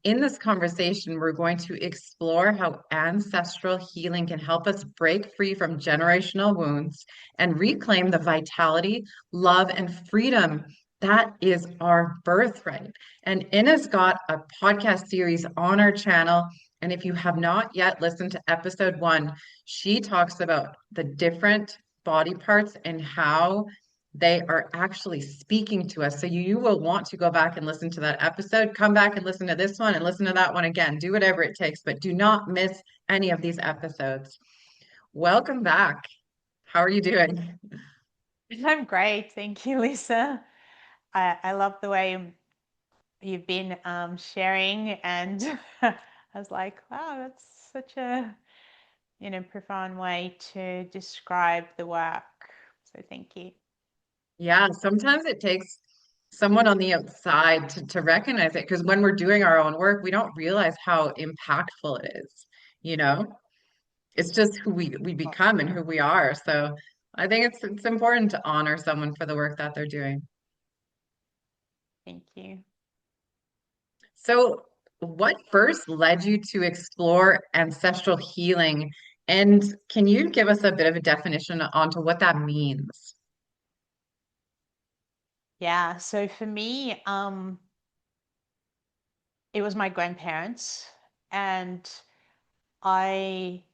In this conversation, we're going to explore how ancestral healing can help us break free from generational wounds and reclaim the vitality, love, and freedom that is our birthright. And Ina's got a podcast series on our channel. And if you have not yet listened to episode 1, she talks about the different body parts and how they are actually speaking to us. So you will want to go back and listen to that episode, come back and listen to this one and listen to that one again. Do whatever it takes, but do not miss any of these episodes. Welcome back. How are you doing? I'm great. Thank you, Lisa. I love the way you've been sharing, and I was like, wow, that's such a profound way to describe the work. So thank you. Yeah, sometimes it takes someone on the outside to recognize it because when we're doing our own work, we don't realize how impactful it is, you know? It's just who we Oh, become and who we are. So I think it's important to honor someone for the work that they're doing. thank you. So, what first led you to explore ancestral healing? And can you give us a bit of a definition onto what that means? Yeah. So for me, it was my grandparents, and I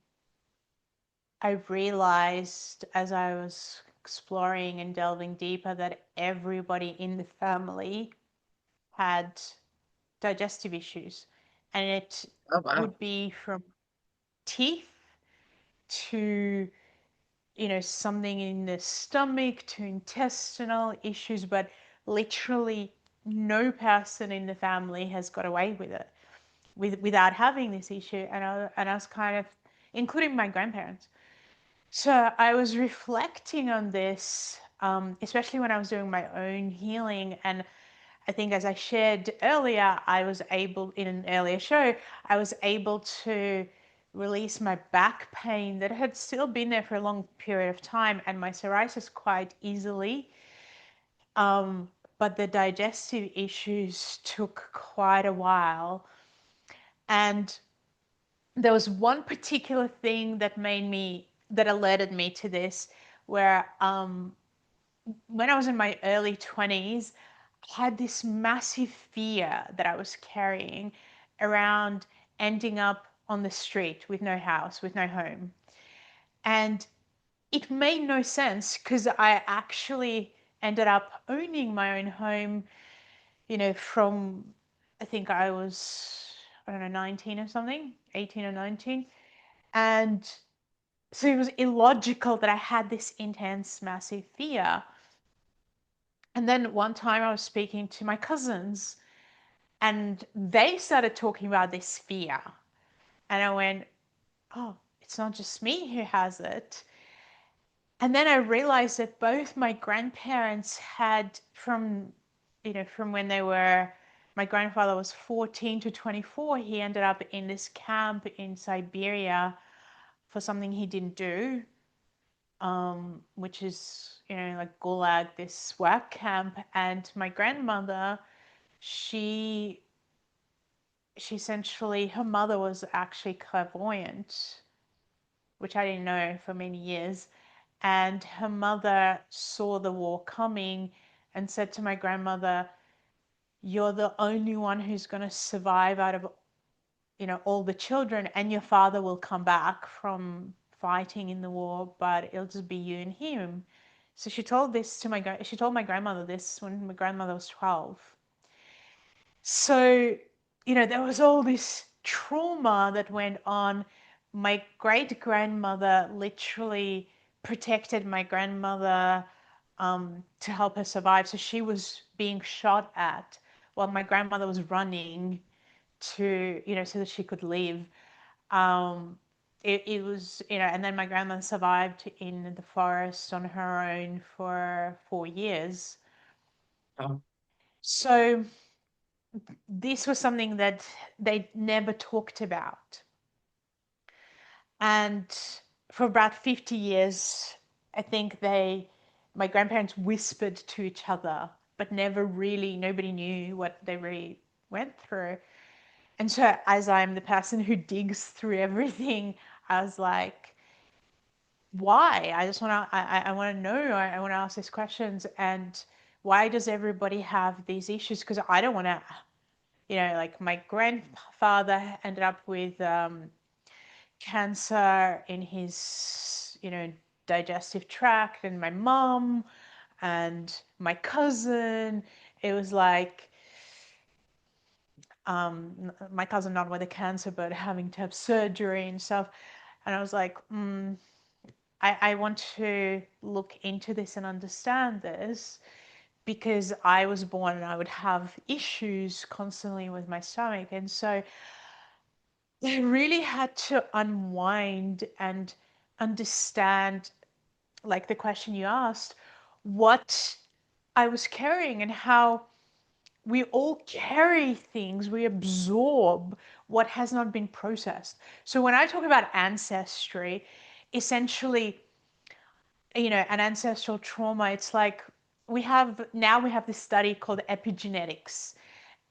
I realized as I was exploring and delving deeper that everybody in the family had digestive issues, and it Oh, wow. would be from teeth to something in the stomach to intestinal issues, but literally no person in the family has got away with it without having this issue. And I was kind of, including my grandparents. So I was reflecting on this, especially when I was doing my own healing. And I think, as I shared earlier, I was able, in an earlier show, I was able to release my back pain that had still been there for a long period of time and my psoriasis quite easily. Um, but the digestive issues took quite a while. And there was one particular thing that alerted me to this, where when I was in my early 20s, I had this massive fear that I was carrying around ending up on the street with no house, with no home. And it made no sense because I actually ended up owning my own home, from I think I was, I don't know, 19 or something, 18 or 19. And so it was illogical that I had this intense, massive fear. And then one time I was speaking to my cousins and they started talking about this fear. And I went, oh, it's not just me who has it. And then I realized that both my grandparents had from when they were, my grandfather was 14 to 24. He ended up in this camp in Siberia for something he didn't do, which is, like Gulag, this work camp. And my grandmother, she she essentially, her mother was actually clairvoyant, which I didn't know for many years. And her mother saw the war coming and said to my grandmother, "You're the only one who's going to survive out of all the children, and your father will come back from fighting in the war, but it'll just be you and him." So she told my grandmother this when my grandmother was 12. So, there was all this trauma that went on. My great grandmother literally protected my grandmother, to help her survive. So she was being shot at while my grandmother was running to, so that she could live. Um, it was, and then my grandmother survived in the forest on her own for 4 years. Oh, So this was something that they never talked about. And for about 50 years, I think my grandparents whispered to each other, but never really, nobody knew what they really went through. And so, as I'm the person who digs through everything, I was like, why? I just want to, I want to know, I want to ask these questions. And why does everybody have these issues? Because I don't want to, like my grandfather ended up with cancer in his, digestive tract, and my mom and my cousin. It was like, my cousin not with a cancer, but having to have surgery and stuff. And I was like, I want to look into this and understand this because I was born and I would have issues constantly with my stomach. And so I really had to unwind and understand, like the question you asked, what I was carrying and how we all carry things, we absorb what has not been processed. So when I talk about ancestry, essentially, an ancestral trauma, it's like we have this study called epigenetics.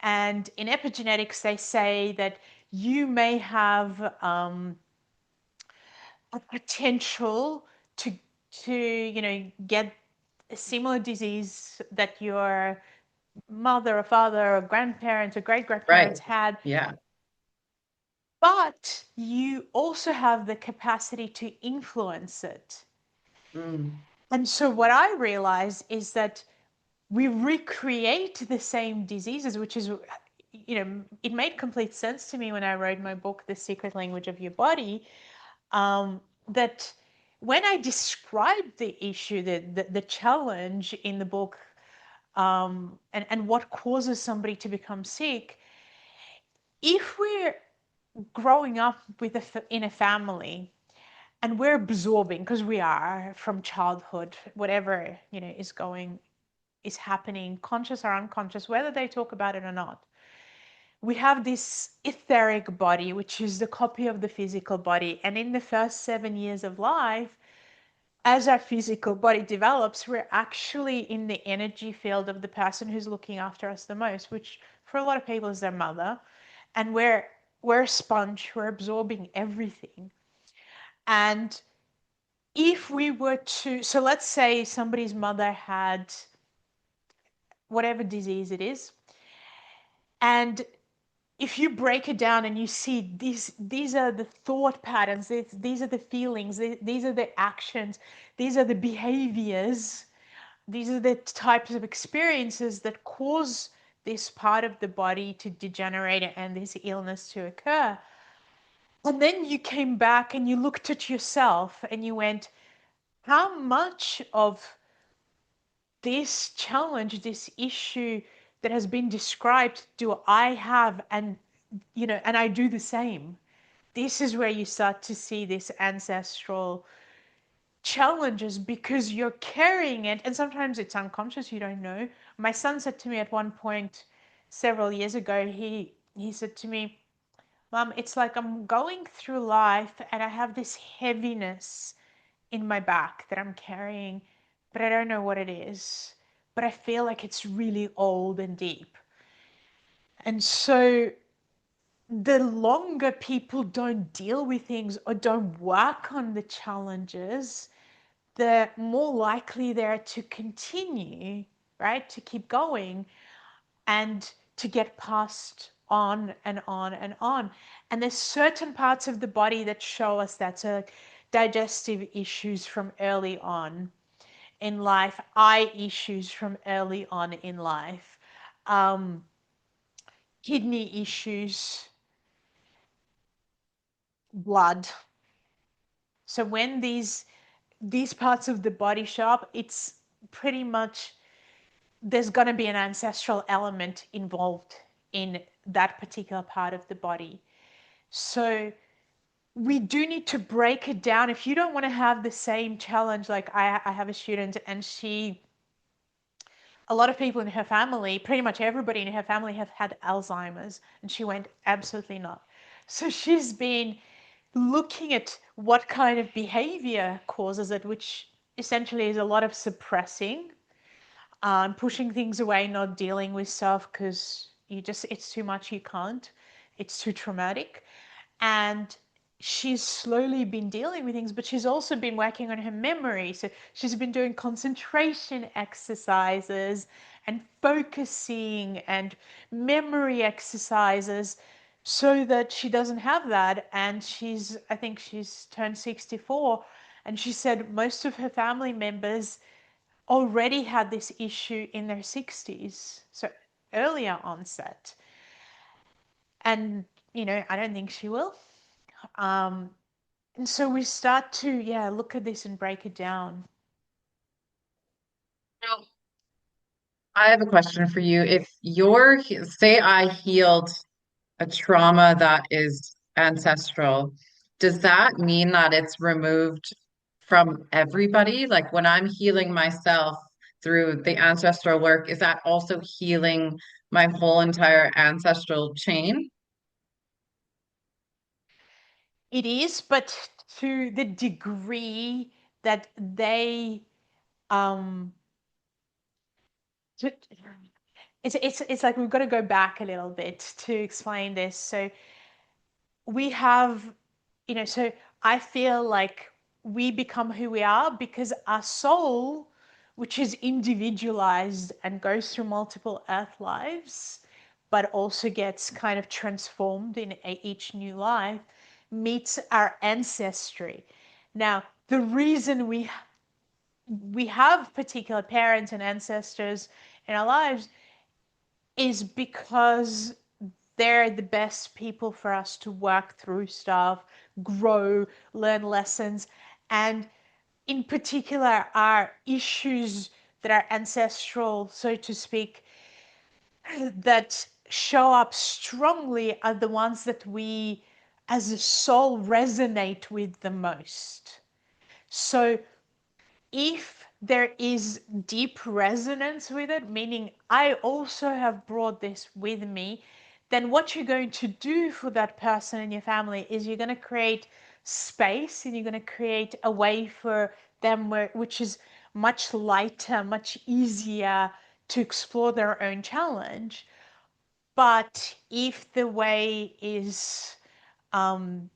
And in epigenetics, they say that you may have a potential to get a similar disease that your mother or father or grandparents or great Right. grandparents had, Yeah. but you also have the capacity to influence it. Mm. And so what I realized is that we recreate the same diseases, which is, it made complete sense to me when I wrote my book, The Secret Language of Your Body, that when I described the issue, the challenge in the book, and what causes somebody to become sick, if we're growing up in a family and we're absorbing, because we are from childhood, whatever is happening, conscious or unconscious, whether they talk about it or not, we have this etheric body, which is the copy of the physical body. And in the first 7 years of life, as our physical body develops, we're actually in the energy field of the person who's looking after us the most, which for a lot of people is their mother. And we're a sponge, we're absorbing everything. And if we were to, so let's say somebody's mother had whatever disease it is, and if you break it down and you see these are the thought patterns, these are the feelings, these are the actions, these are the behaviors, these are the types of experiences that cause this part of the body to degenerate and this illness to occur. And then you came back and you looked at yourself and you went, how much of this challenge, this issue that has been described do I have? And I do the same. This is where you start to see this ancestral challenges because you're carrying it, and sometimes it's unconscious, you don't know. My son said to me at one point several years ago, he said to me, Mom, it's like I'm going through life and I have this heaviness in my back that I'm carrying, but I don't know what it is. But I feel like it's really old and deep. And so the longer people don't deal with things or don't work on the challenges, the more likely they're to continue, right? To keep going and to get passed on and on and on. And there's certain parts of the body that show us that. So like digestive issues from early on in life, eye issues from early on in life, um, kidney issues, blood. So when these parts of the body show up, it's pretty much there's going to be an ancestral element involved in that particular part of the body. So we do need to break it down. If you don't want to have the same challenge, like I have a student and a lot of people in her family, pretty much everybody in her family have had Alzheimer's, and she went, absolutely not. So she's been looking at what kind of behavior causes it, which essentially is a lot of suppressing, pushing things away, not dealing with stuff because it's too much, you can't. It's too traumatic. And she's slowly been dealing with things, but she's also been working on her memory. So she's been doing concentration exercises and focusing and memory exercises so that she doesn't have that. And I think she's turned 64. And she said most of her family members already had this issue in their 60s. So earlier onset. And, I don't think she will. Um, and so we start to, yeah, look at this and break it down. Now, I have a question for you. If you're, say I healed a trauma that is ancestral, does that mean that it's removed from everybody? Like when I'm healing myself through the ancestral work, is that also healing my whole entire ancestral chain? It is, but to the degree that um, to, it's like we've got to go back a little bit to explain this. So we have, so I feel like we become who we are because our soul, which is individualized and goes through multiple earth lives, but also gets kind of transformed in each new life, meets our ancestry. Now, the reason we have particular parents and ancestors in our lives is because they're the best people for us to work through stuff, grow, learn lessons, and in particular, our issues that are ancestral, so to speak, that show up strongly are the ones that we as a soul resonate with the most. So if there is deep resonance with it, meaning I also have brought this with me, then what you're going to do for that person in your family is you're going to create space and you're going to create a way for them which is much lighter, much easier to explore their own challenge. But if the way is um,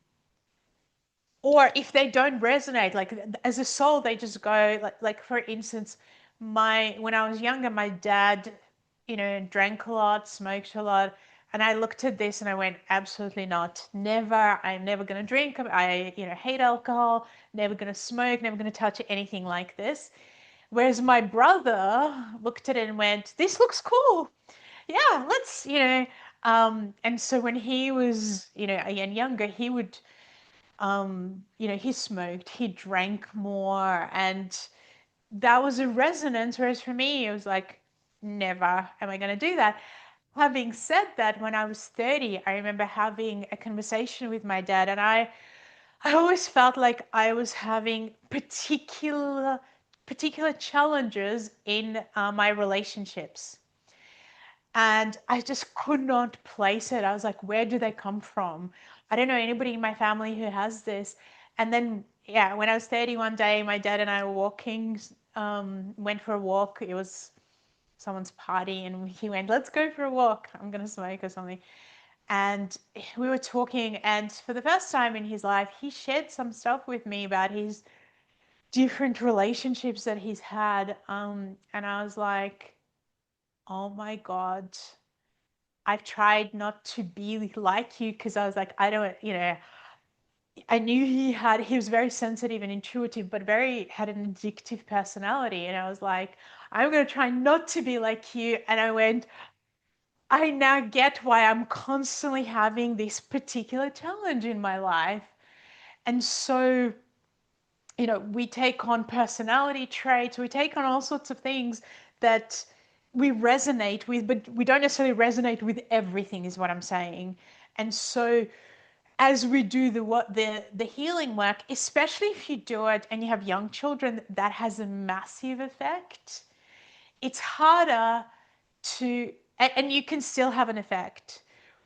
or if they don't resonate, like as a soul they just go like for instance, my when I was younger, my dad, drank a lot, smoked a lot, and I looked at this and I went, absolutely not, never, I'm never going to drink, I hate alcohol, never going to smoke, never going to touch anything like this. Whereas my brother looked at it and went, this looks cool, yeah, let's, and so when he was, again younger, he would he smoked, he drank more, and that was a resonance. Whereas for me, it was like, never am I going to do that. Having said that, when I was 30, I remember having a conversation with my dad, and I always felt like I was having particular challenges in my relationships. And I just could not place it. I was like, where do they come from? I don't know anybody in my family who has this. And then, yeah, when I was 30 one day, my dad and I were walking, went for a walk. It was someone's party, and he went, let's go for a walk. I'm going to smoke or something. And we were talking, and for the first time in his life, he shared some stuff with me about his different relationships that he's had. And I was like, oh my God, I've tried not to be like you because I was like, I don't, I knew he was very sensitive and intuitive, but had an addictive personality. And I was like, I'm going to try not to be like you. And I went, I now get why I'm constantly having this particular challenge in my life. And so, we take on personality traits, we take on all sorts of things that we resonate with, but we don't necessarily resonate with everything, is what I'm saying. And so as we do the healing work, especially if you do it and you have young children, that has a massive effect. It's harder and you can still have an effect,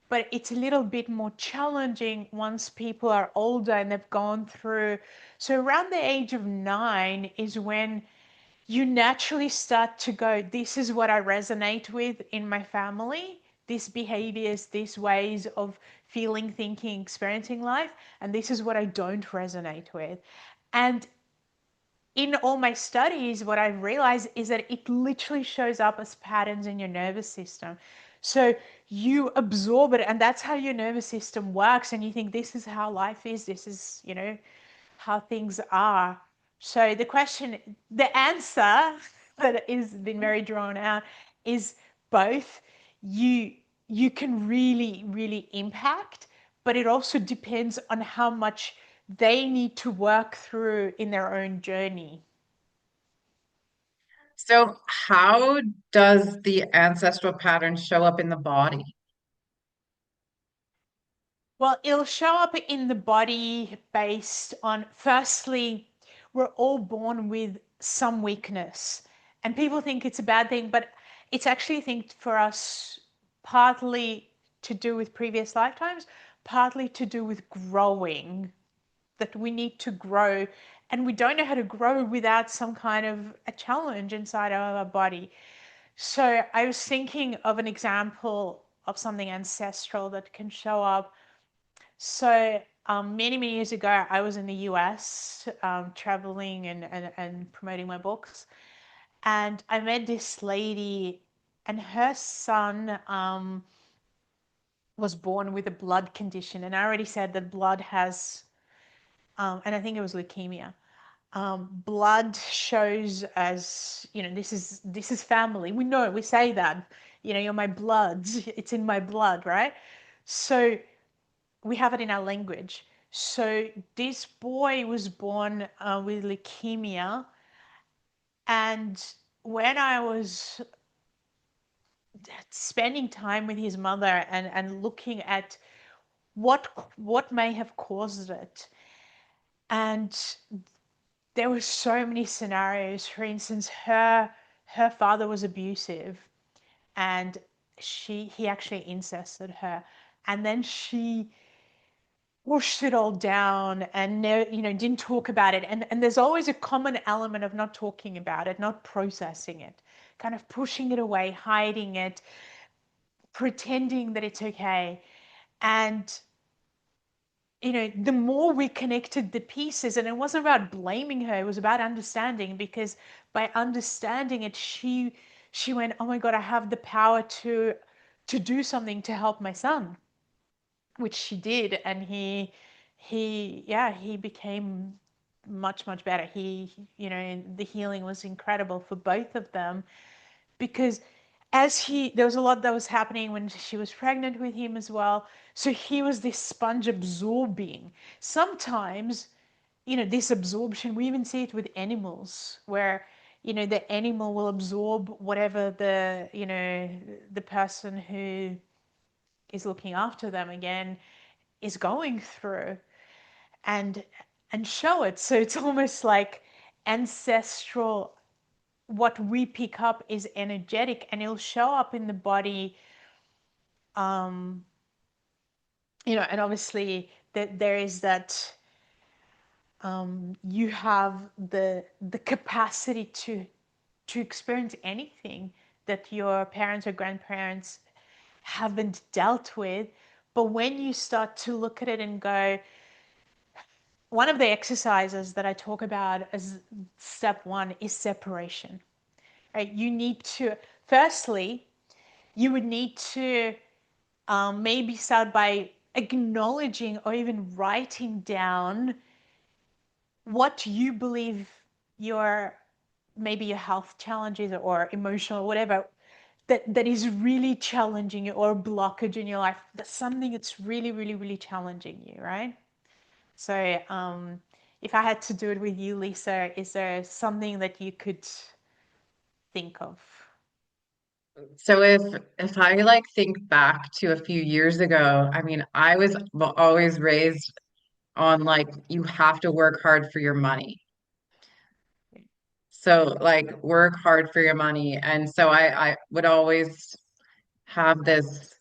but it's a little bit more challenging once people are older and they've gone through. So around the age of 9 is when you naturally start to go, this is what I resonate with in my family. these behaviors, these ways of feeling, thinking, experiencing life, and this is what I don't resonate with. And in all my studies, what I've realized is that it literally shows up as patterns in your nervous system. So you absorb it, and that's how your nervous system works. And you think, this is how life is, this is, how things are. So the answer that has been very drawn out is both. You you can really, really impact, but it also depends on how much they need to work through in their own journey. So, how does the ancestral pattern show up in the body? Well, it'll show up in the body based on, firstly, we're all born with some weakness. And people think it's a bad thing, but it's actually, I think, for us, partly to do with previous lifetimes, partly to do with growing, that we need to grow. And we don't know how to grow without some kind of a challenge inside of our body. So I was thinking of an example of something ancestral that can show up. So many, many years ago, I was in the US traveling and promoting my books. And I met this lady, and her son was born with a blood condition. And I already said that blood has, and I think it was leukemia. Blood shows as, this is family. We say that, you're my blood. It's in my blood, right? So we have it in our language. So this boy was born with leukemia, and when I was spending time with his mother and looking at what may have caused it, and there were so many scenarios. For instance, her father was abusive, and he actually incested her, and then she washed it all down and didn't talk about it. And there's always a common element of not talking about it, not processing it, kind of pushing it away, hiding it, pretending that it's okay. And the more we connected the pieces, and it wasn't about blaming her, it was about understanding, because by understanding it, she went, oh my God, I have the power to do something to help my son, which she did. And he became much, much better. The healing was incredible for both of them, because there was a lot that was happening when she was pregnant with him as well. So he was this sponge absorbing. Sometimes, this absorption, we even see it with animals, where, the animal will absorb whatever the person who is looking after them again is going through, and show it. So it's almost like ancestral. What we pick up is energetic, and it'll show up in the body. um and obviously that there is that, you have the capacity to experience anything that your parents or grandparents haven't dealt with. But when you start to look at it and go, one of the exercises that I talk about as step one is separation. Right? You need to, firstly, you would need to maybe start by acknowledging or even writing down what you believe your, maybe your health challenges or emotional, whatever, that is really challenging you, or a blockage in your life. That's something that's really, really, really challenging you, right? So if I had to do it with you, Lisa, is there something that you could think of? So if I like think back to a few years ago, I mean, I was always raised on like you have to work hard for your money. So like work hard for your money. And so I would always have this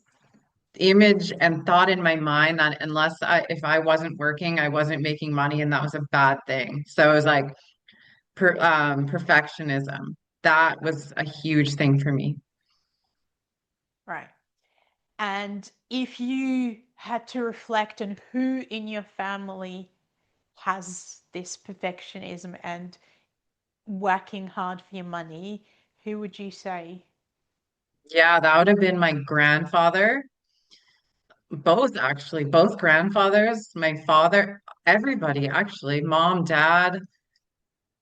image and thought in my mind that if I wasn't working, I wasn't making money, and that was a bad thing. So it was like perfectionism. That was a huge thing for me. Right. And if you had to reflect on who in your family has this perfectionism and working hard for your money, who would you say? Yeah, that would have been my grandfather. Both actually, both grandfathers, my father, everybody actually, mom, dad.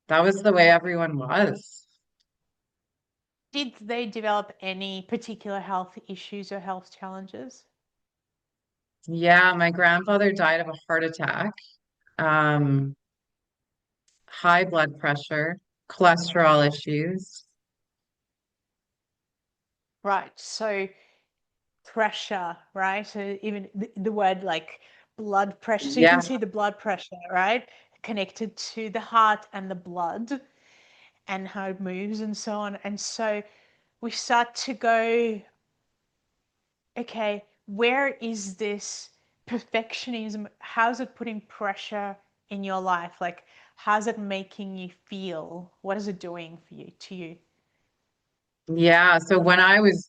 That was the way everyone was. Did they develop any particular health issues or health challenges? Yeah, my grandfather died of a heart attack, um, high blood pressure, cholesterol issues. Right. So pressure, right? So even the word like blood pressure. So you can Yeah, see the blood pressure, right? Connected to the heart and the blood and how it moves and so on. And so we start to go, okay, where is this perfectionism? How's it putting pressure in your life? Like, how's it making you feel? What is it doing for you to you? yeah. So when I was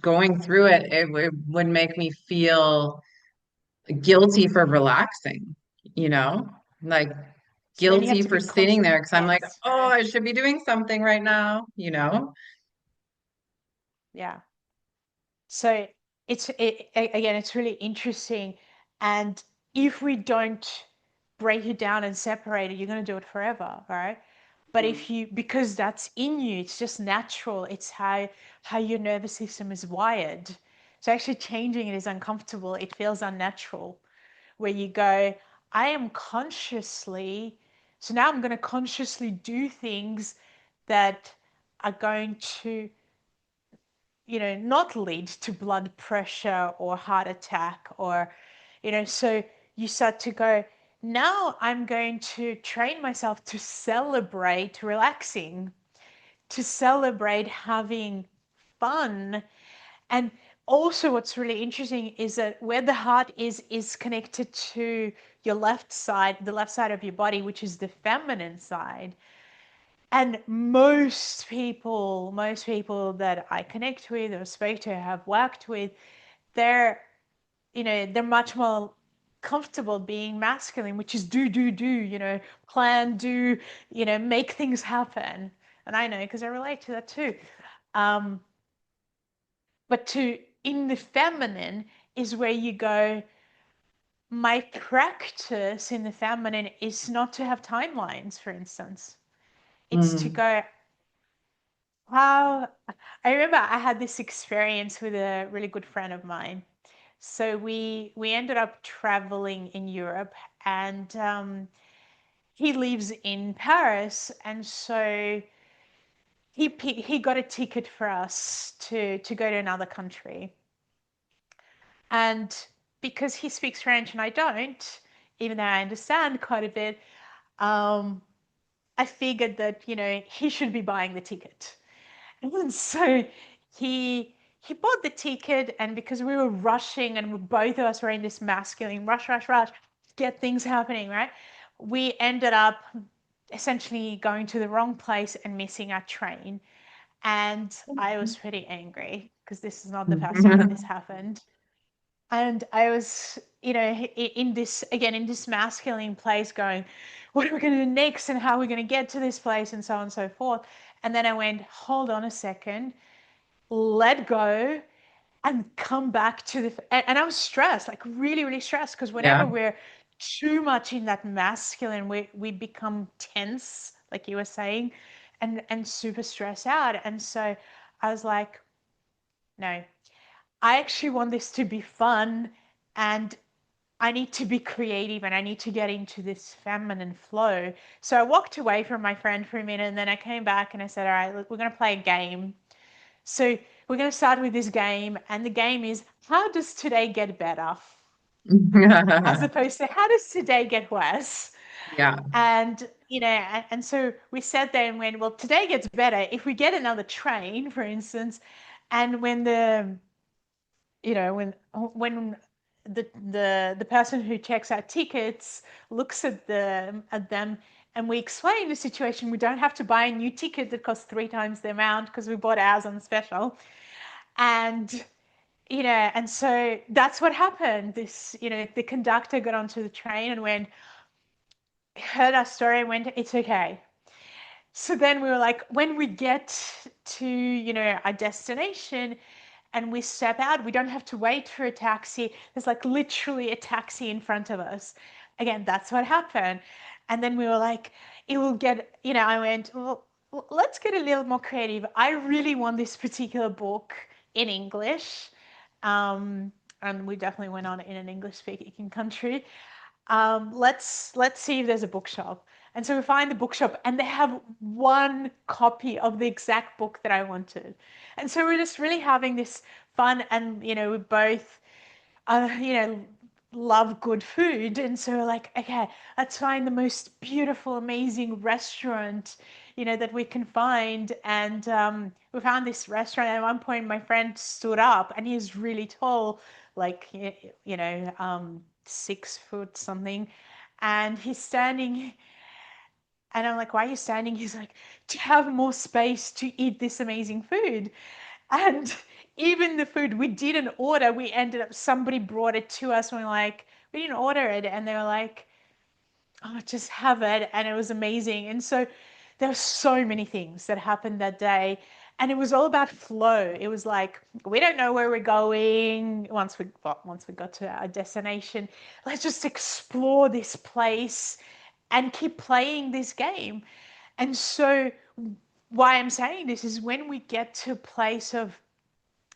going through it, it would make me feel guilty for relaxing, you know, like So then you have guilty to be for sitting constantly there because I'm like, tense, oh, right? I should be doing something right now, you know? Yeah. So again, it's really interesting. And if we don't break it down and separate it, you're going to do it forever, right? But if you, because that's in you, it's just natural. It's how your nervous system is wired. So actually changing it is uncomfortable. It feels unnatural. Where you go, I am consciously, so now I'm going to consciously do things that are going to not lead to blood pressure or heart attack or, so you start to go, now I'm going to train myself to celebrate relaxing, to celebrate having fun. And also what's really interesting is that where the heart is connected to your left side, the left side of your body, which is the feminine side. And most people that I connect with or speak to, have worked with, they're, they're much more comfortable being masculine, which is do, plan, do, make things happen. And I know because I relate to that too. Um, but to in the feminine is where you go, my practice in the feminine is not to have timelines, for instance. It's to Mm. go, how I remember I had this experience with a really good friend of mine. So we ended up traveling in Europe, and he lives in Paris, and so he got a ticket for us to go to another country, and because he speaks French and I don't, even though I understand quite a bit, um, I figured that he should be buying the ticket. And so he he bought the ticket, and because we were rushing and both of us were in this masculine rush, rush, rush, get things happening, right? We ended up essentially going to the wrong place and missing our train. And I was pretty angry because this is not the first time that this happened. And I was, in this, again, in this masculine place going, what are we going to do next and how are we going to get to this place and so on and so forth. And then I went, hold on a second, let go and come back to and I was stressed, like really, really stressed because Yeah. whenever we're too much in that masculine, we become tense, like you were saying, and super stressed out. And so I was like, no, I actually want this to be fun, and I need to be creative and I need to get into this feminine flow. So I walked away from my friend for a minute and then I came back and I said, all right, look, we're going to play a game. So we're going to start with this game. And the game is, how does today get better? As opposed to, how does today get worse? Yeah. And, and so we sat there and went, well, today gets better if we get another train, for instance. And when when the person who checks our tickets looks at them and we explain the situation, we don't have to buy a new ticket that costs 3 times the amount because we bought ours on special. And And so that's what happened. The conductor got onto the train and heard our story and went, it's okay. So then we were like, when we get to, our destination and we step out, we don't have to wait for a taxi. There's like literally a taxi in front of us. Again, that's what happened. And then we were like, it will get, I went, well, let's get a little more creative. I really want this particular book in English. And we definitely went on in an English speaking country. Let's see if there's a bookshop. And so we find the bookshop and they have one copy of the exact book that I wanted. And so we're just really having this fun and, we both, uh, you know, love good food. And so we're like, okay, let's find the most beautiful, amazing restaurant, that we can find. And we found this restaurant. At one point, my friend stood up and he's really tall, like, 6 foot something. And he's standing and I'm like, why are you standing? He's like, to have more space to eat this amazing food. And even the food we didn't order, we ended up, somebody brought it to us and we're like, we didn't order it. And they were like, oh, just have it. And it was amazing. And so there were so many things that happened that day. And it was all about flow. It was like, we don't know where we're going. Once we got to our destination, let's just explore this place and keep playing this game. And so why I'm saying this is when we get to a place of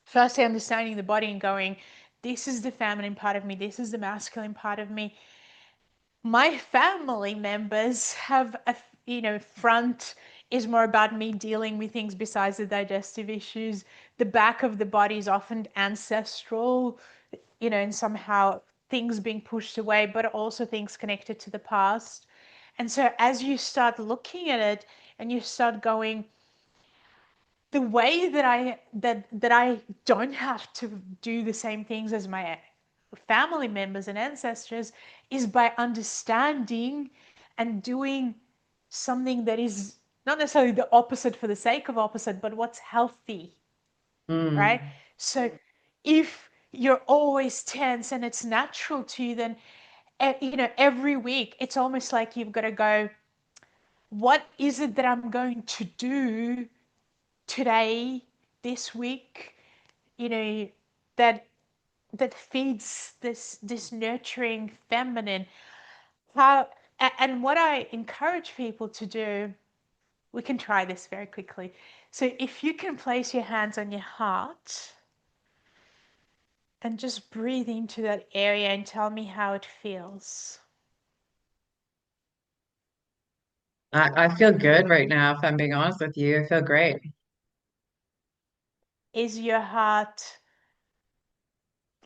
firstly understanding the body and going, this is the feminine part of me, this is the masculine part of me. My family members have front is more about me dealing with things besides the digestive issues. The back of the body is often ancestral, and somehow things being pushed away, but also things connected to the past. And so as you start looking at it and you start going, the way that I don't have to do the same things as my family members and ancestors is by understanding and doing something that is not necessarily the opposite for the sake of opposite, but what's healthy, right? Mm. So if you're always tense and it's natural to you, then every week it's almost like you've got to go, what is it that I'm going to do today, this week, you know, that that feeds this nurturing feminine. How and what I encourage people to do, we can try this very quickly. So if you can place your hands on your heart and just breathe into that area and tell me how it feels. I feel good right now, if I'm being honest with you. I feel great. Is your heart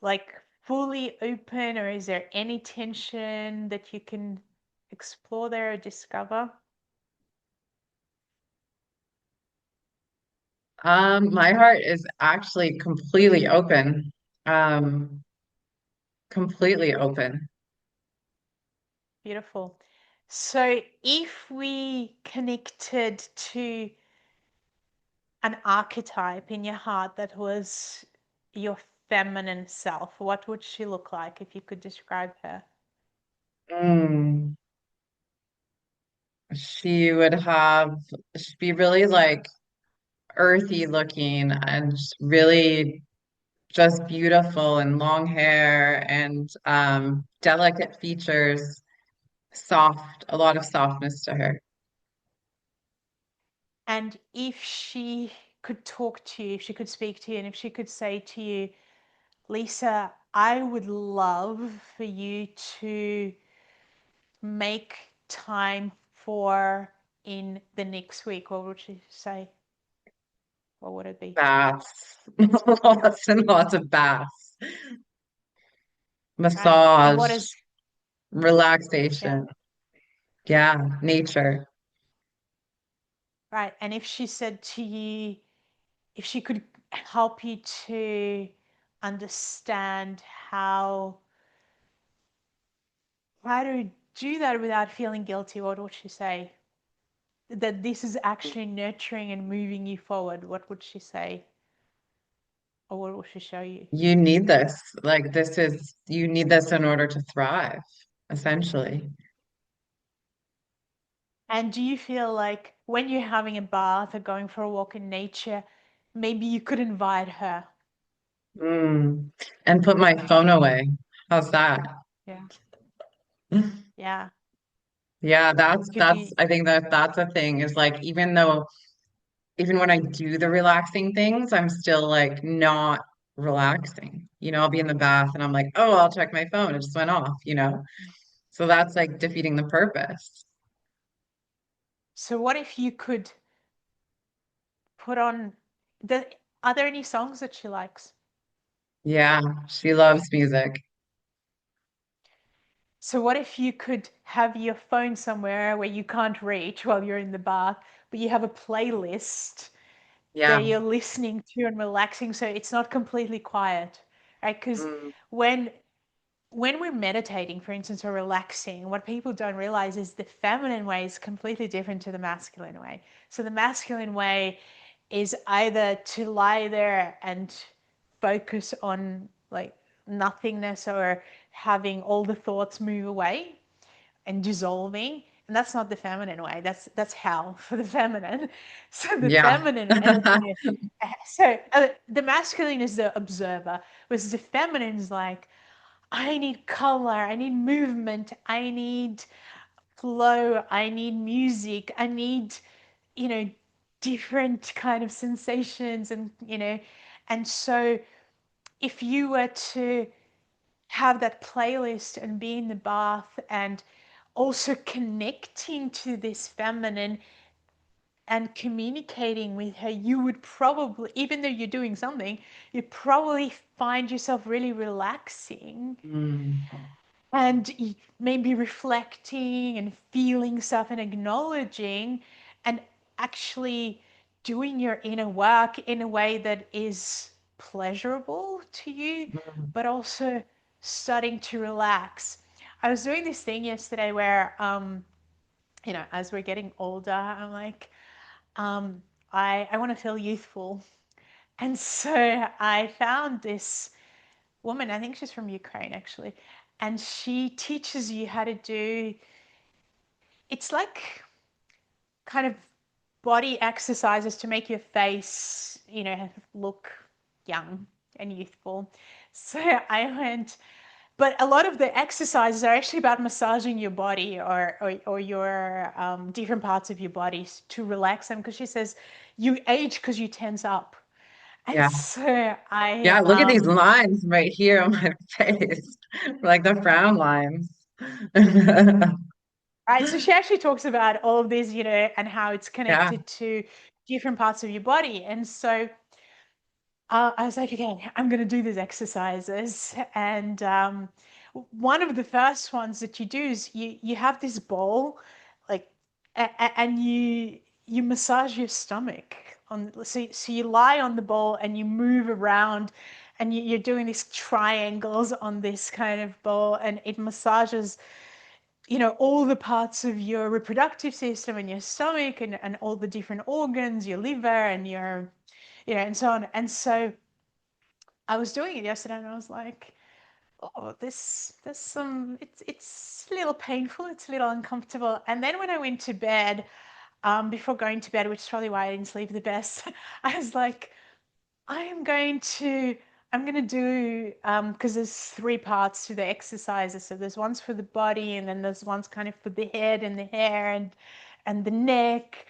like fully open, or is there any tension that you can explore there or discover? My heart is actually completely open. Um, Completely open. Beautiful. So if we connected to an archetype in your heart that was your feminine self, what would she look like if you could describe her? Mm. She'd be really like earthy looking and just really just beautiful and long hair and delicate features, soft, a lot of softness to her. And if she could talk to you, if she could speak to you, and if she could say to you, Lisa, I would love for you to make time for in the next week, what would she say? What would it be? Baths, lots and lots of baths, Right. And what massage, is, yeah, relaxation. Yeah, nature. right. And if she said to you, if she could help you to understand how to do that without feeling guilty, what would she say? That this is actually nurturing and moving you forward, what would she say? or what will she show you? You need this. Like you need this in order to thrive, essentially. And do you feel like when you're having a bath or going for a walk in nature, maybe you could invite her? Mm. And put my phone away. How's that? Yeah. Yeah. Yeah, Could you? I think that's a thing is like even when I do the relaxing things, I'm still like not relaxing. I'll be in the bath and I'm like, oh, I'll check my phone. It just went off. So that's like defeating the purpose. So what if you could put on the, are there any songs that she likes? Yeah, she loves music. So what if you could have your phone somewhere where you can't reach while you're in the bath, but you have a playlist that Yeah. you're listening to and relaxing so it's not completely quiet, right? Because Mm, when when we're meditating, for instance, or relaxing, what people don't realize is the feminine way is completely different to the masculine way. So the masculine way is either to lie there and focus on like nothingness or having all the thoughts move away and dissolving. And that's not the feminine way. That's hell for the feminine. So the yeah. feminine energy, so the masculine is the observer, whereas the feminine is like, I need color, I need movement, I need flow, I need music, I need, you know, different kind of sensations and so if you were to have that playlist and be in the bath and also connecting to this feminine and communicating with her, you would probably, even though you're doing something, you'd probably find yourself really relaxing Mm, and maybe reflecting and feeling stuff and acknowledging and actually doing your inner work in a way that is pleasurable to you, mm, but also starting to relax. I was doing this thing yesterday where, as we're getting older, I'm like, um, I want to feel youthful. And so I found this woman, I think she's from Ukraine actually, and she teaches you how to do, it's like kind of body exercises to make your face, look young and youthful. So I went, but a lot of the exercises are actually about massaging your body or your different parts of your body to relax them because she says you age because you tense up. And yeah. so I Yeah, look at these lines right here on my face. Like the frown lines. right, so she actually talks about all of this, and how it's Yeah, connected to different parts of your body. And so I was like, okay, I'm going to do these exercises. And one of the first ones that you do is you have this bowl, like, and you massage your stomach on. So you lie on the bowl and you move around, and you're doing these triangles on this kind of bowl, and it massages all the parts of your reproductive system and your stomach and all the different organs, your liver and your, and so on. And so I was doing it yesterday and I was like, oh, there's some, it's a little painful, it's a little uncomfortable. And then when I went to bed, before going to bed, which is probably why I didn't sleep the best, I was like, I am going to, I'm going to do, because there's three parts to the exercises. So there's ones for the body, and then there's ones kind of for the head and the hair and the neck.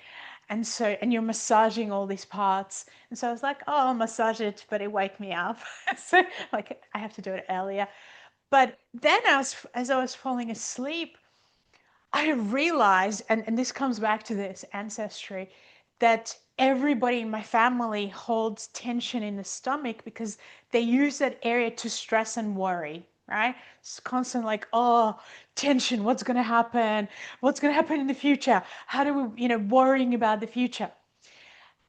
And so, and you're massaging all these parts. And so I was like, oh, I'll massage it, but it wake me up. So like I have to do it earlier. But then as I was falling asleep, I realized, and this comes back to this ancestry, that everybody in my family holds tension in the stomach because they use that area to stress and worry, right? It's constant like, oh, tension, what's going to happen? What's going to happen in the future? How do we, worrying about the future.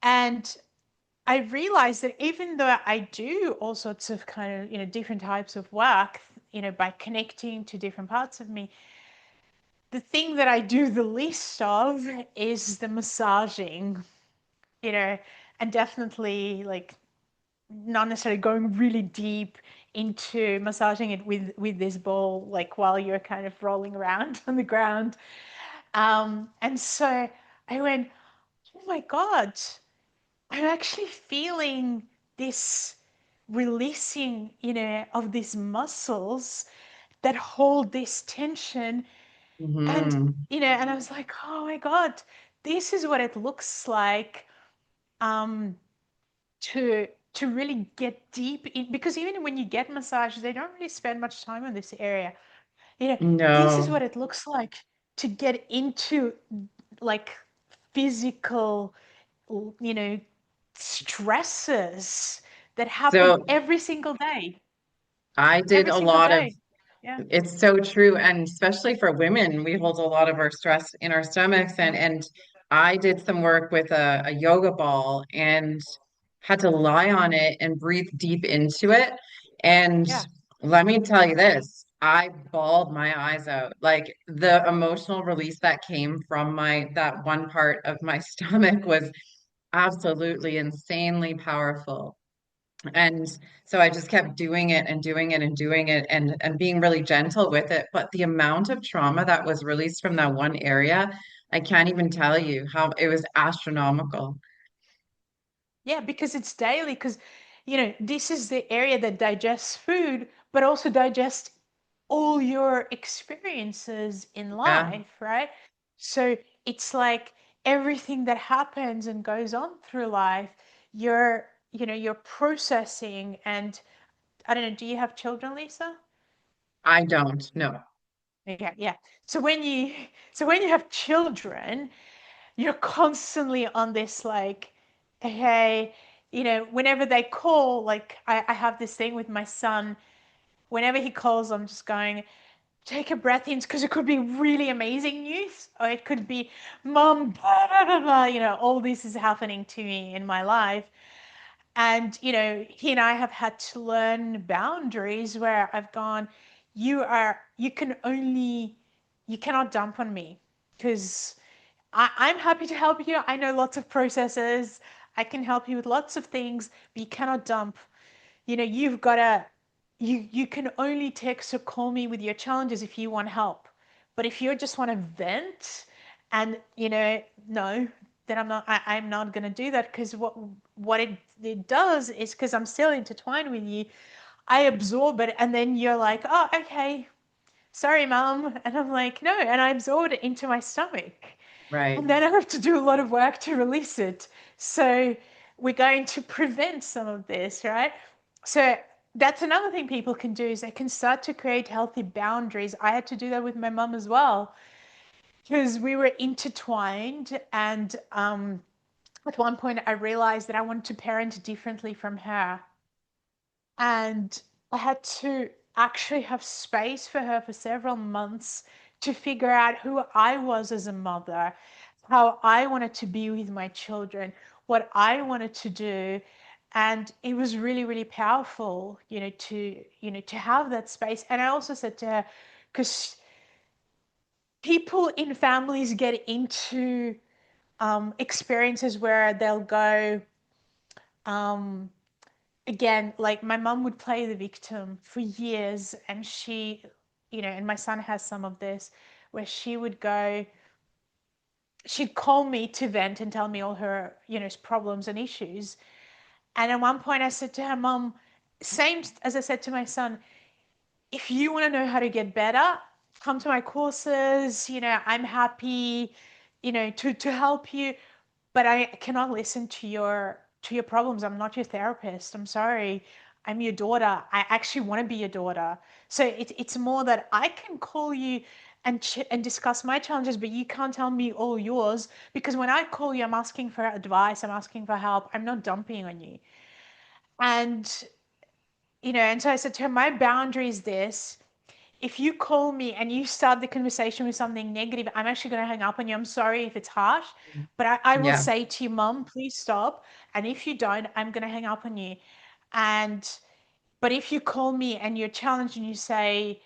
And I realized that even though I do all sorts of kind of, different types of work, by connecting to different parts of me, the thing that I do the least of is the massaging, you know, and definitely like not necessarily going really deep into massaging it with this ball, like while you're kind of rolling around on the ground. And so I went, oh my God, I'm actually feeling this releasing, of these muscles that hold this tension. And, Hmm. and I was like, oh my God, this is what it looks like, um, to really get deep in, because even when you get massages, they don't really spend much time on this area. This is No. what it looks like to get into, like, physical, you know, stresses that happen So every single day. I did Every a single lot of, day. Yeah. it's so true. And especially for women, we hold a lot of our stress in our stomachs. Yeah. And I did some work with a yoga ball and had to lie on it and breathe deep into it. And Yeah. let me tell you this, I bawled my eyes out. Like the emotional release that came from that one part of my stomach was absolutely insanely powerful. And so I just kept doing it and doing it and doing it and being really gentle with it. But the amount of trauma that was released from that one area, I can't even tell you how it was astronomical. Yeah, because it's daily, because this is the area that digests food, but also digests all your experiences in Yeah, life, right? So it's like everything that happens and goes on through life, you're processing. And I don't know, do you have children, Lisa? I don't know. Yeah, yeah. So when you so when you have children, you're constantly on this, like, hey, whenever they call, like, I have this thing with my son. Whenever he calls, I'm just going, take a breath in, because it could be really amazing news, or it could be, mom, blah, blah, blah, blah, all this is happening to me in my life. And, he and I have had to learn boundaries where I've gone, you cannot dump on me, because I'm happy to help you. I know lots of processes. I can help you with lots of things, but you cannot dump. You've got to, you can only text or call me with your challenges if you want help. But if you just want to vent, and, no, then I'm not going to do that, because what it does is, because I'm still intertwined with you, I absorb it, and then you're like, oh, okay, sorry, mom. And I'm like, no, and I absorb it into my stomach. Right. And then I have to do a lot of work to release it. So we're going to prevent some of this, right? So that's another thing people can do, is they can start to create healthy boundaries. I had to do that with my mum as well, because we were intertwined. And at one point, I realized that I wanted to parent differently from her. And I had to actually have space for her for several months to figure out who I was as a mother, how I wanted to be with my children, what I wanted to do. And it was really, really powerful, to have that space. And I also said to her, because people in families get into experiences where they'll go, um, again, like, my mum would play the victim for years, and and my son has some of this, where she'd call me to vent and tell me all her, problems and issues. And at one point I said to her, mum, same as I said to my son, if you want to know how to get better, come to my courses. I'm happy, to help you, but I cannot listen to your problems. I'm not your therapist. I'm sorry. I'm your daughter. I actually want to be your daughter. So it's more that I can call you and discuss my challenges, but you can't tell me all yours, because when I call you, I'm asking for advice. I'm asking for help. I'm not dumping on you. And and so I said to her, my boundary is this: if you call me and you start the conversation with something negative, I'm actually going to hang up on you. I'm sorry if it's harsh, but I will Yeah. say to you, mom, please stop. And if you don't, I'm going to hang up on you. And, but if you call me and you're challenged and you say,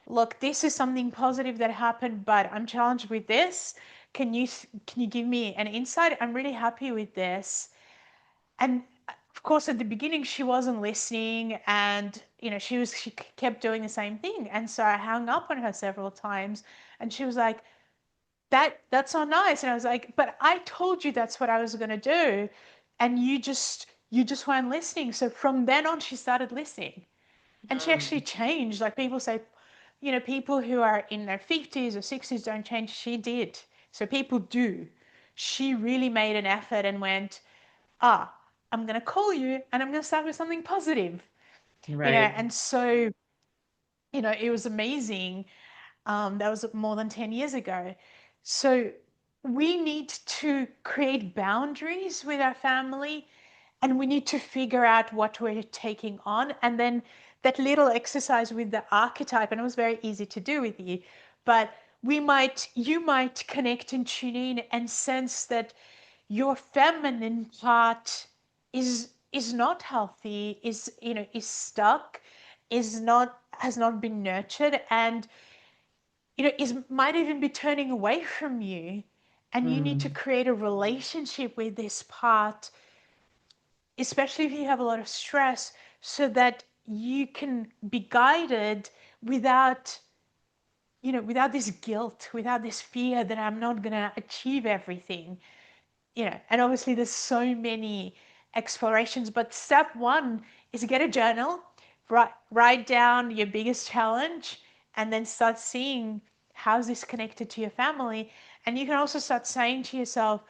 look, this is something positive that happened, but I'm challenged with this. Can you give me an insight? I'm really happy with this. And of course, at the beginning, she wasn't listening, and she kept doing the same thing. And so I hung up on her several times, and she was like, that's not nice. And I was like, but I told you that's what I was going to do, and you just weren't listening. So from then on, she started listening, and she actually Mm, changed. Like, people say, people who are in their 50s or 60s don't change. She did. So people do. She really made an effort and went, ah, I'm going to call you and I'm going to start with something positive, right. and so, it was amazing. That was more than 10 years ago. So we need to create boundaries with our family, and we need to figure out what we're taking on. And then that little exercise with the archetype, and it was very easy to do with you, but you might connect and tune in and sense that your feminine part is not healthy, is stuck, is not has not been nurtured, and is might even be turning away from you. And you need to Mm, create a relationship with this part, especially if you have a lot of stress, so that you can be guided without without this guilt, without this fear that I'm not going to achieve everything. And obviously there's so many explorations, but step one is to get a journal, write down your biggest challenge, and then start seeing how's this connected to your family. And you can also start saying to yourself,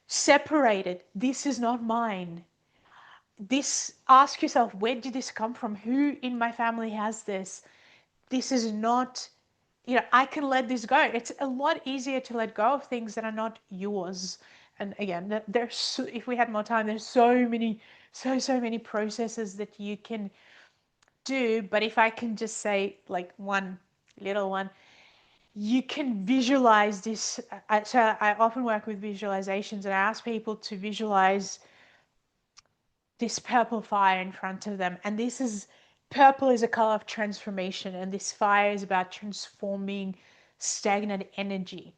separate it. This is not mine. Ask yourself, where did this come from? Who in my family has this? This is not, I can let this go. It's a lot easier to let go of things that are not yours. And again, if we had more time, there's so many, so many processes that you can do. But if I can just say like one little one, you can visualize this. So I often work with visualizations, and I ask people to visualize this purple fire in front of them. And purple is a color of transformation, and this fire is about transforming stagnant energy.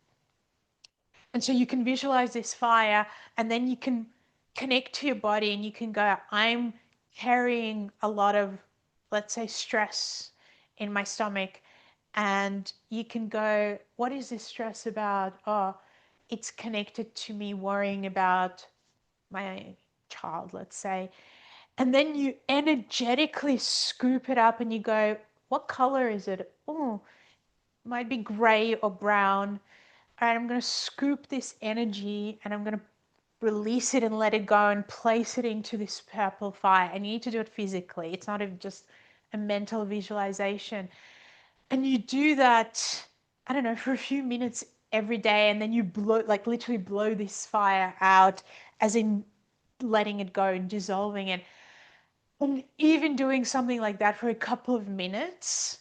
And so you can visualize this fire, and then you can connect to your body, and you can go, I'm carrying a lot of, let's say, stress in my stomach. And you can go, what is this stress about? Oh, it's connected to me worrying about my child, let's say. And then you energetically scoop it up and you go, what color is it? Oh, might be gray or brown. All right, I'm going to scoop this energy and I'm going to release it and let it go and place it into this purple fire. And you need to do it physically. It's not just a mental visualization. And you do that, I don't know, for a few minutes every day. And then you blow, like literally blow this fire out, as in letting it go and dissolving it. And even doing something like that for a couple of minutes,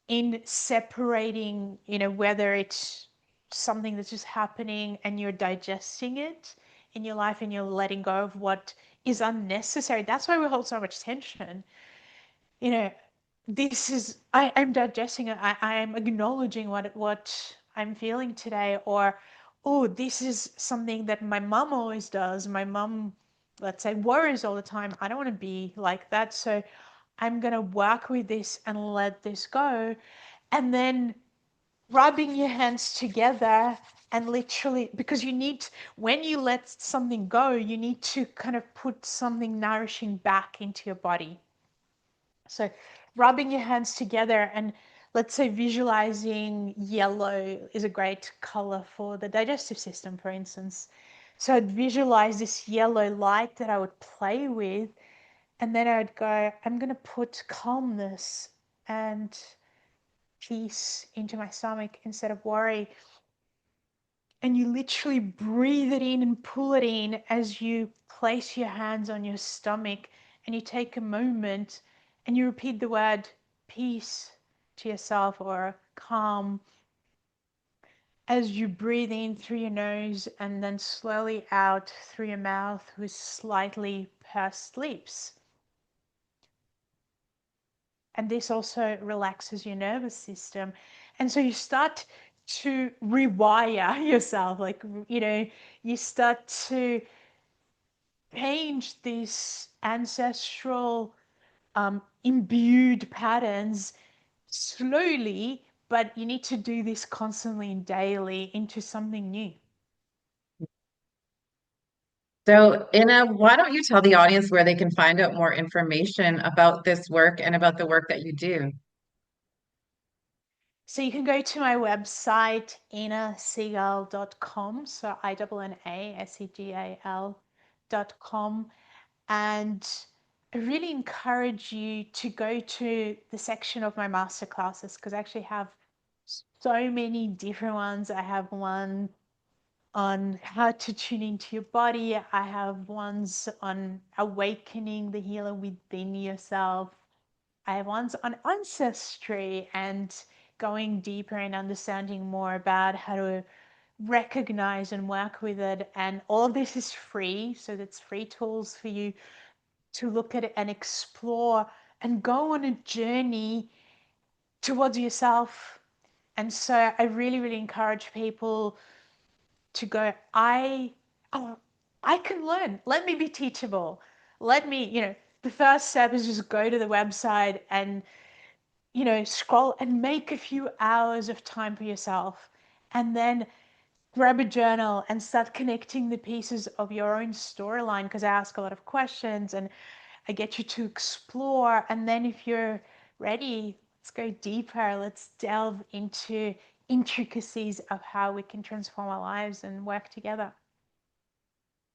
in separating, whether it's something that's just happening and you're digesting it in your life and you're letting go of what is unnecessary. That's why we hold so much tension. You know, I'm digesting it. I'm acknowledging what I'm feeling today, or, oh, this is something that my mum always does. My mum, let's say, worries all the time. I don't want to be like that. So I'm going to work with this and let this go. And then rubbing your hands together and literally, because when you let something go, you need to kind of put something nourishing back into your body. So rubbing your hands together and, let's say, visualizing yellow is a great color for the digestive system, for instance. So I'd visualize this yellow light that I would play with, and then I'd go, I'm going to put calmness and peace into my stomach instead of worry. And you literally breathe it in and pull it in as you place your hands on your stomach, and you take a moment and you repeat the word peace to yourself, or calm, as you breathe in through your nose and then slowly out through your mouth with slightly pursed lips. And this also relaxes your nervous system. And so you start to rewire yourself, like, you start to change these ancestral imbued patterns slowly, but you need to do this constantly and daily into something new. So, Ina, why don't you tell the audience where they can find out more information about this work and about the work that you do? So you can go to my website, inasegal.com. So INNASEGAL.com. And I really encourage you to go to the section of my masterclasses because I actually have so many different ones. I have one on how to tune into your body. I have ones on awakening the healer within yourself. I have ones on ancestry and going deeper and understanding more about how to recognize and work with it. And all of this is free. So that's free tools for you to look at it and explore and go on a journey towards yourself. And so I really, really encourage people to go, oh, I can learn. Let me be teachable. Let me, the first step is just go to the website and, scroll and make a few hours of time for yourself. And then grab a journal and start connecting the pieces of your own storyline because I ask a lot of questions and I get you to explore. And then if you're ready, let's go deeper. Let's delve into intricacies of how we can transform our lives and work together.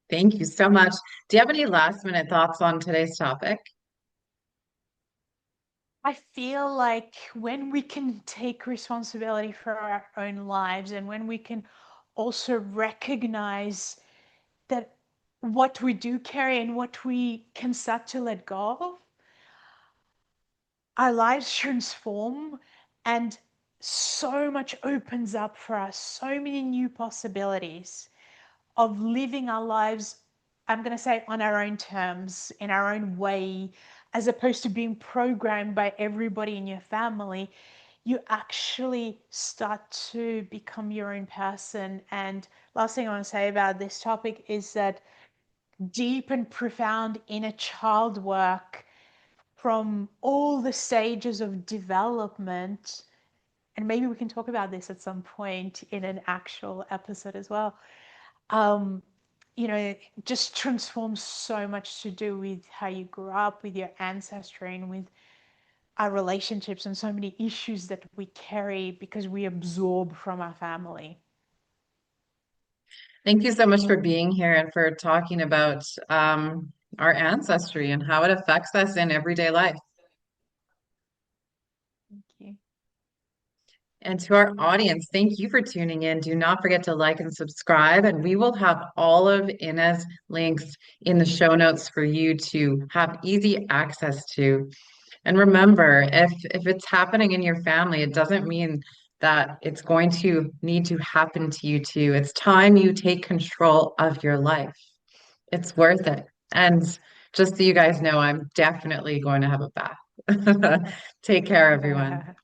Thank you so much. Do you have any last minute thoughts on today's topic? I feel like when we can take responsibility for our own lives and when we can also recognize that what we do carry and what we can start to let go of, our lives transform and so much opens up for us, so many new possibilities of living our lives, I'm going to say on our own terms, in our own way, as opposed to being programmed by everybody in your family. You actually start to become your own person. And last thing I want to say about this topic is that deep and profound inner child work from all the stages of development, and maybe we can talk about this at some point in an actual episode as well. Um, just transforms so much to do with how you grew up, with your ancestry, and with our relationships, and so many issues that we carry because we absorb from our family. Thank you so much for being here and for talking about our ancestry and how it affects us in everyday life. Thank you. And to our audience, thank you for tuning in. Do not forget to like and subscribe, and we will have all of Ina's links in the show notes for you to have easy access to. And remember, if it's happening in your family, it doesn't mean that it's going to need to happen to you too. It's time you take control of your life. It's worth it. And just so you guys know, I'm definitely going to have a bath. Take care, everyone.